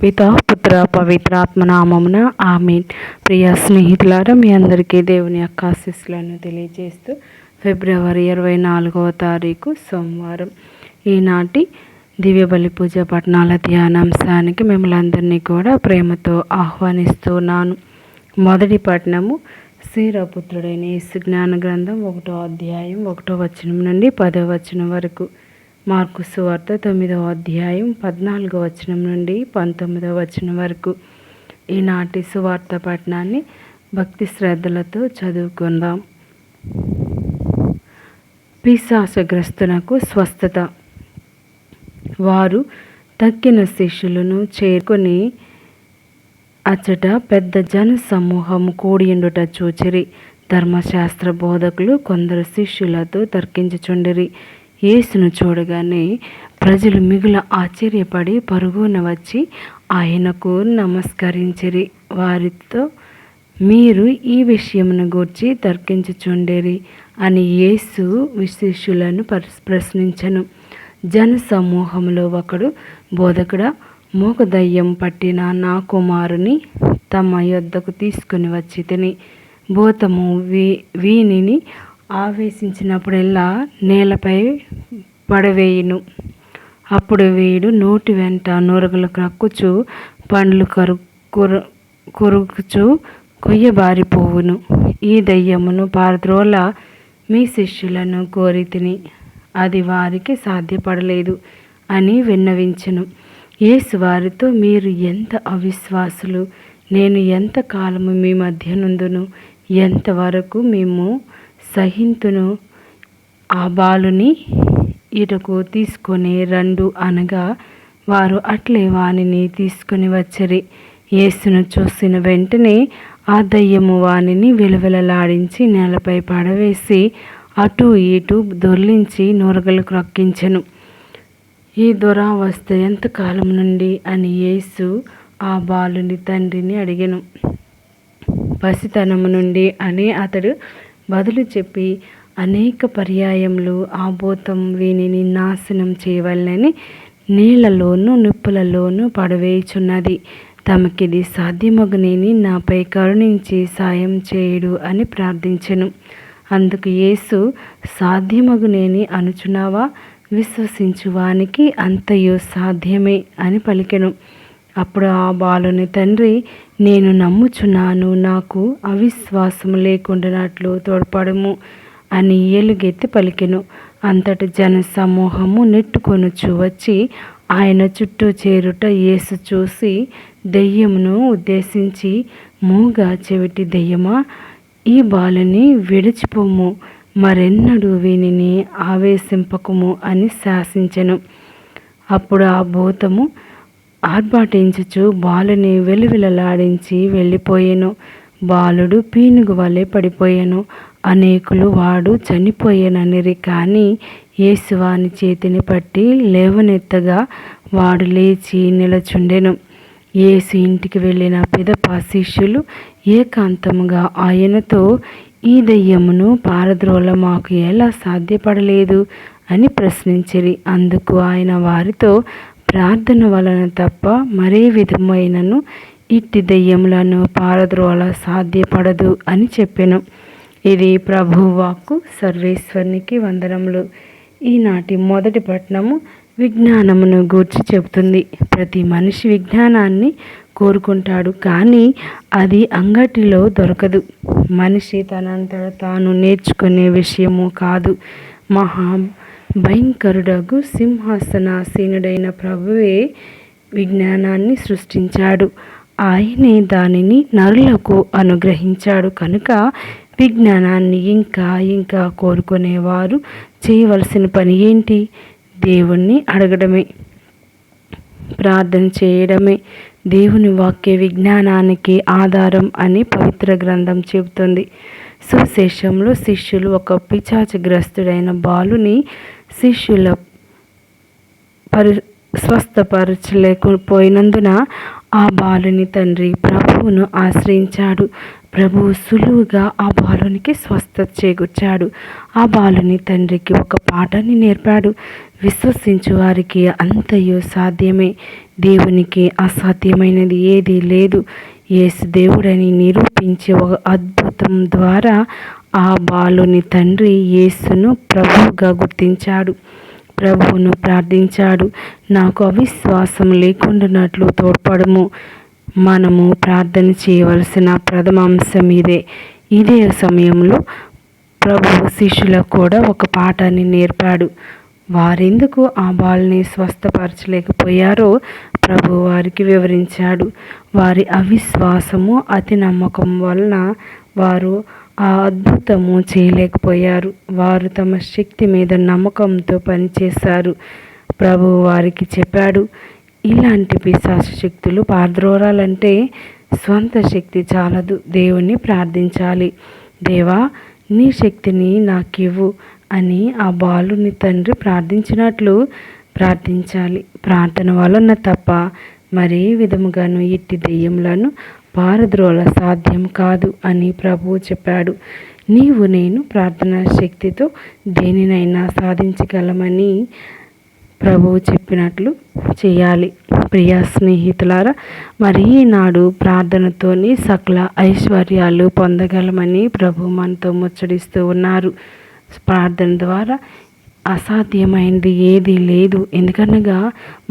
పితా పుత్ర పవిత్రాత్మ నామమున ఆమేన్. ప్రియ స్నేహితులారా, మీ అందరికీ దేవుని యొక్క ఆశీస్సులను తెలియజేస్తూ ఫిబ్రవరి 24వ తారీఖు సోమవారం ఈనాటి దివ్య బలి పూజ పఠనాల ధ్యానాంశానికి మిమ్మల్ని అందరినీ కూడా ప్రేమతో ఆహ్వానిస్తున్నాను. మొదటి పఠనము శ్రీరాపుత్రుడైన యేసు జ్ఞాన గ్రంథం 1వ అధ్యాయం 1వ వచనం నుండి 10వ వచనం వరకు. మార్కు సువార్త 9వ అధ్యాయం 14వ వచనం నుండి 19వ వచనం వరకు. ఈనాటి సువార్త పఠనాన్ని భక్తి శ్రద్ధలతో చదువుకుందాం. పిశాచగ్రస్తునకు స్వస్థత. వారు తక్కిన శిష్యులను చేరుకొని అచ్చట పెద్ద జన సమూహము కూడియుండుట చూచిరి. ధర్మశాస్త్ర బోధకులు కొందరు శిష్యులతో తర్కించుచుండిరి. యేసును చూడగానే ప్రజలు మిగుల ఆశ్చర్యపడి పరుగున వచ్చి ఆయనకు నమస్కరించిరి. వారితో, మీరు ఈ విషయమును గూర్చి తర్కించుచుండిరి అని యేసు శిష్యులను ప్రశ్నించెను. జన సమూహంలో ఒకడు, బోధకుడా, మూగదయ్యం పట్టిన నా కుమారుని తమ యొద్దకు తీసుకుని వచ్చి తిని, భూతము వీనిని ఆవేశించినప్పుడెల్లా నేలపై పడవేయును. అప్పుడు వీడు నోటి వెంట నురగలు క్రక్కుచు పండ్లు కొరుకుచు కొయ్యబారిపోవును. ఈ దయ్యమును పారద్రోల మీ శిష్యులను కోరి తిని అది వారికి సాధ్యపడలేదు అని విన్నవించెను. యేసు వారితో, మీరు ఎంత అవిశ్వాసులు! నేను ఎంత కాలము మీ మధ్య నుందును, ఎంతవరకు మేము సహింతును? ఆ బాలుని ఇటకు తీసుకొని రండు అనగా వారు అట్లే వానిని తీసుకుని వచ్చిరి. యేసును చూసిన వెంటనే ఆ దయ్యము వానిని విలవిలలాడించి నేలపై పడవేసి అటు ఇటు దొర్లించి నొరగలు క్రొక్కించెను. ఈ దురావస్థ ఎంతకాలం నుండి అని యేసు ఆ బాలుని తండ్రిని అడిగెను. పసితనము నుండి అని అతడు బదులు చెప్పి, అనేక పర్యాయములు ఆ భూతం వీనిని నాశనం చేయవలెనని నీళ్లలోనూ నిప్పులలోనూ పడవేయుచున్నది. తమకిది సాధ్యమగునేని నాపై కరుణించి సాయం చేయుడు అని ప్రార్థించెను. అందుకు యేసు, సాధ్యమగునేని అనుచున్నావా? విశ్వసించువానికి అంతయు సాధ్యమే అని పలికెను. అప్పుడు ఆ బాలుని తండ్రి, నేను నమ్ముచున్నాను, నాకు అవిశ్వాసము లేకుండానట్లు తోడ్పడము అని ఎలుగెత్తి పలికెను. అంతటి జన సమూహము నెట్టుకొనుచు వచ్చి ఆయన చుట్టూ చేరుట యేసు చూసి దెయ్యమును ఉద్దేశించి, మూగ చెవిటి దెయ్యమా, ఈ బాలుని విడిచిపోము, మరెన్నడూ వీనిని ఆవేశింపకము అని శాసించెను. అప్పుడు ఆ భూతము ఆర్భాటించుచు బాలుని వెలువిలలాడించి వెళ్ళిపోయెను. బాలుడు పీనుగు వలె పడిపోయెను. అనేకులు వాడు చనిపోయెననిరి. కానీ యేసు వాని చేతిని పట్టి లేవనెత్తగా వాడు లేచి నిలచుండెను. యేసు ఇంటికి వెళ్ళిన పిదప శిష్యులు ఏకాంతముగా ఆయనతో, ఈ దయ్యమును పారద్రోల మాకు ఎలా సాధ్యపడలేదు అని ప్రశ్నించిరి. అందుకు ఆయన వారితో, ప్రార్థన వలన తప్ప మరే విధమైనను ఇట్టి దయ్యములను పారద్రోల సాధ్యపడదు అని చెప్పెను. ఇది ప్రభువు వాక్కు. సర్వేశ్వరునికి వందనములు. ఈనాటి మొదటి పఠనము విజ్ఞానమును గూర్చి చెబుతుంది. ప్రతి మనిషి విజ్ఞానాన్ని కోరుకుంటాడు, కానీ అది అంగటిలో దొరకదు. మనిషి తనంతట తాను నేర్చుకునే విషయము కాదు. మహా భయంకరుడగు సింహాసనాసీనుడైన ప్రభువే విజ్ఞానాన్ని సృష్టించాడు. ఆయనే దానిని నరులకు అనుగ్రహించాడు. కనుక విజ్ఞానాన్ని ఇంకా ఇంకా కోరుకునేవారు చేయవలసిన పని ఏంటి? దేవుణ్ణి అడగడమే, ప్రార్థన చేయడమే. దేవుని వాక్య విజ్ఞానానికి ఆధారం అని పవిత్ర గ్రంథం చెబుతుంది. సువిశేషంలో శిష్యులు ఒక పిశాచగ్రస్తుడైన బాలుని శిష్యుల స్వస్థపరచలేకపోయినందున ఆ బాలుని తండ్రి ప్రభువును ఆశ్రయించాడు. ప్రభువు సులువుగా ఆ బాలునికి స్వస్థత చేకూర్చాడు. ఆ బాలుని తండ్రికి ఒక పాఠాన్ని నేర్పాడు. విశ్వసించు వారికి అంతయు సాధ్యమే. దేవునికి అసాధ్యమైనది ఏదీ లేదు. యేసు దేవుడని నిరూపించే ఒక అద్భుతం ద్వారా ఆ బాలుని తండ్రి యేసును ప్రభువుగా గుర్తించాడు. ప్రభువును ప్రార్థించాడు, నాకు అవిశ్వాసం లేకుండానట్లు తోడ్పడము. మనము ప్రార్థన చేయవలసిన ప్రథమ అంశం ఇదే. ఇదే సమయంలో ప్రభువు శిష్యులకు కూడా ఒక పాఠాన్ని నేర్పాడు. వారెందుకు ఆ బాలుని స్వస్థపరచలేకపోయారో ప్రభు వారికి వివరించాడు. వారి అవిశ్వాసము, అతి నమ్మకం వలన వారు ఆ అద్భుతము చేయలేకపోయారు. వారు తమ శక్తి మీద నమ్మకంతో పనిచేశారు. ప్రభు వారికి చెప్పాడు, ఇలాంటి పిశాచ శక్తులు పారద్రోలాలంటే స్వంత శక్తి చాలదు, దేవుణ్ణి ప్రార్థించాలి. దేవా, నీ శక్తిని నాకివ్వు అని ఆ బాలుని తండ్రి ప్రార్థించినట్లు ప్రార్థించాలి. ప్రార్థన వలన తప్ప మరే విధముగాను ఇట్టి దెయ్యములను పారద్రోల సాధ్యం కాదు అని ప్రభువు చెప్పాడు. నీవు నేను ప్రార్థనా శక్తితో దేనినైనా సాధించగలమని ప్రభువు చెప్పినట్లు చేయాలి. ప్రియ స్నేహితులారా, మరి ఈనాడు ప్రార్థనతోని సకల ఐశ్వర్యాలు పొందగలమని ప్రభు మనతో ముచ్చడిస్తూ ఉన్నారు. ప్రార్థన ద్వారా అసాధ్యమైనది ఏదీ లేదు. ఎందుకనగా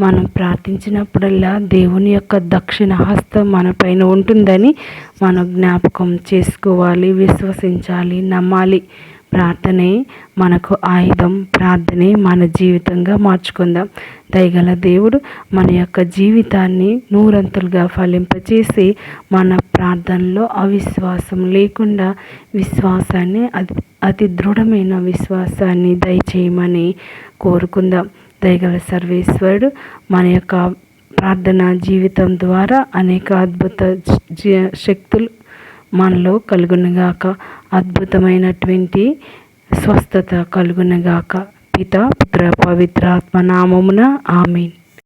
మనం ప్రార్థించినప్పుడల్లా దేవుని యొక్క దక్షిణ హస్తం మన పైన ఉంటుందని మనం జ్ఞాపకం చేసుకోవాలి, విశ్వసించాలి, నమ్మాలి. ప్రార్థనే మనకు ఆయుధం. ప్రార్థనే మన జీవితంగా మార్చుకుందాం. దయగల దేవుడు మన యొక్క జీవితాన్ని నూరంతులుగా ఫలింపచేసి మన ప్రార్థనలో అవిశ్వాసం లేకుండా విశ్వాసాన్ని, అతి దృఢమైన విశ్వాసాన్ని దయచేయమని కోరుకుందాం. దయగల సర్వేశ్వరుడు మన యొక్క ప్రార్థనా జీవితం ద్వారా అనేక అద్భుత శక్తులు మనలో కలుగునుగాక. అద్భుతమైనటువంటి స్వస్థత కలుగునుగాక. పితా, పుత్ర, పవిత్రాత్మ నామమున ఆమేన్.